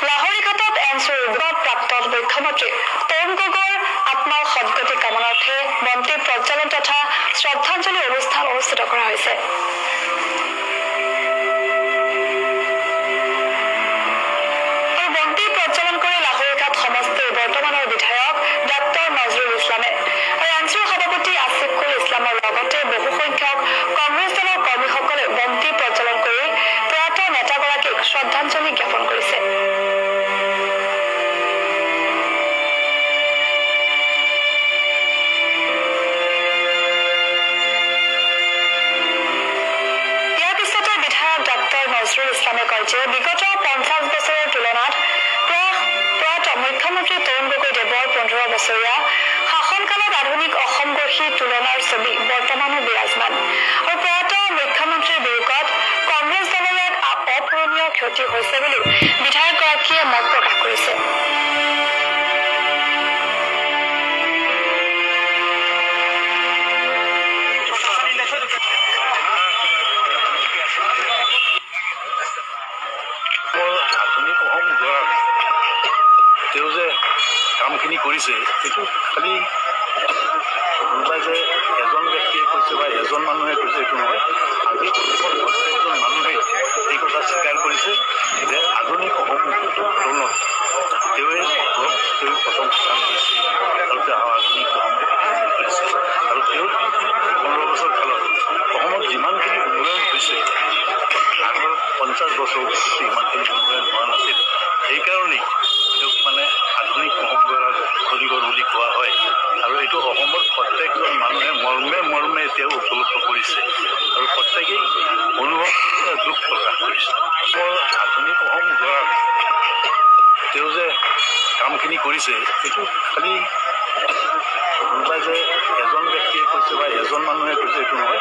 লাহৰীঘাটত এনচিৰ প্ৰাক্তন মুখ্যমন্ত্ৰী তৰুণ গগৈৰ আত্মাৰ সদ্গতি কামনাৰ্থে বন্তি প্ৰজ্বলন তথা শ্ৰদ্ধাঞ্জলি অনুষ্ঠান অনুষ্ঠিত কৰা হৈছে। বন্তি প্ৰজ্বলন কৰি লাহৰীঘাট সমষ্টিৰ বৰ্তমানৰ বিধায়ক ডাক্তৰ নজৰুল ইছলামে আৰু এনচিৰ সভাপতি আসিফুল ইছলামৰ লগতে বহু সংখ্যক কংগ্ৰেছ দলৰ কৰ্মীসকলে বন্তি প্ৰজ্বলন কৰি প্ৰয়াত নেতাগৰাকীক শ্ৰদ্ধাঞ্জলি জ্ঞাপন কৰিছে। নজৰুল ইছলামে কয় যে বিগত 50 বছৰৰ তুলনাত প্ৰয়াত মুখ্যমন্ত্ৰী তৰুণ গগৈদেৱৰ 15 বছৰীয়া শাসনকালত আধুনিক অসমগঢ়ী তুলনাৰ ছবি বৰ্তমানো বিৰাজমান আৰু প্ৰয়াত মুখ্যমন্ত্ৰীৰ বিয়োগত কংগ্ৰেছ দলৰ এক অপূৰণীয় ক্ষতি হৈছে বুলি বিধায়কগৰাকীয়ে মত প্ৰকাশ কৰিছে। তেওঁ যে কামখিনি কৰিছে সেইটো খালি কোনোবাই যে এজন ব্যক্তিয়ে কৈছে বা এজন মানুহে কৈছে এইটো নহয়। আজি প্ৰত্যেকজন মানুহে এই কথা স্বীকাৰ কৰিছে যে আধুনিক অসম তৰুণত তেওঁ প্ৰথম স্থান কৰিছে আৰু তেওঁ আধুনিক অসম কৰিছে আৰু তেওঁ 15 বছৰ কালত অসমত যিমানখিনি উন্নয়ন হৈছে আগৰ 50 বছৰ পিছতে ইমানখিনি উন্নয়ন হোৱা নাছিল। সেইকাৰণেই তেওঁক মানে আধুনিক অসম গঢ়াৰ খৰিগড় বুলি কোৱা হয় আৰু এইটো অসমৰ প্ৰত্যেকজন মানুহে মৰ্মে মৰ্মে তেওঁ উপলব্ধ কৰিছে আৰু প্ৰত্যেকেই অনুভৱ দুখ প্ৰকাশ কৰিছে। আধুনিক অসম গঢ়াৰ তেওঁ যে কামখিনি কৰিছে সেইটো খালি কোনোবাই যে এজন ব্যক্তিয়ে কৈছে বা এজন মানুহে কৈছে এইটো নহয়।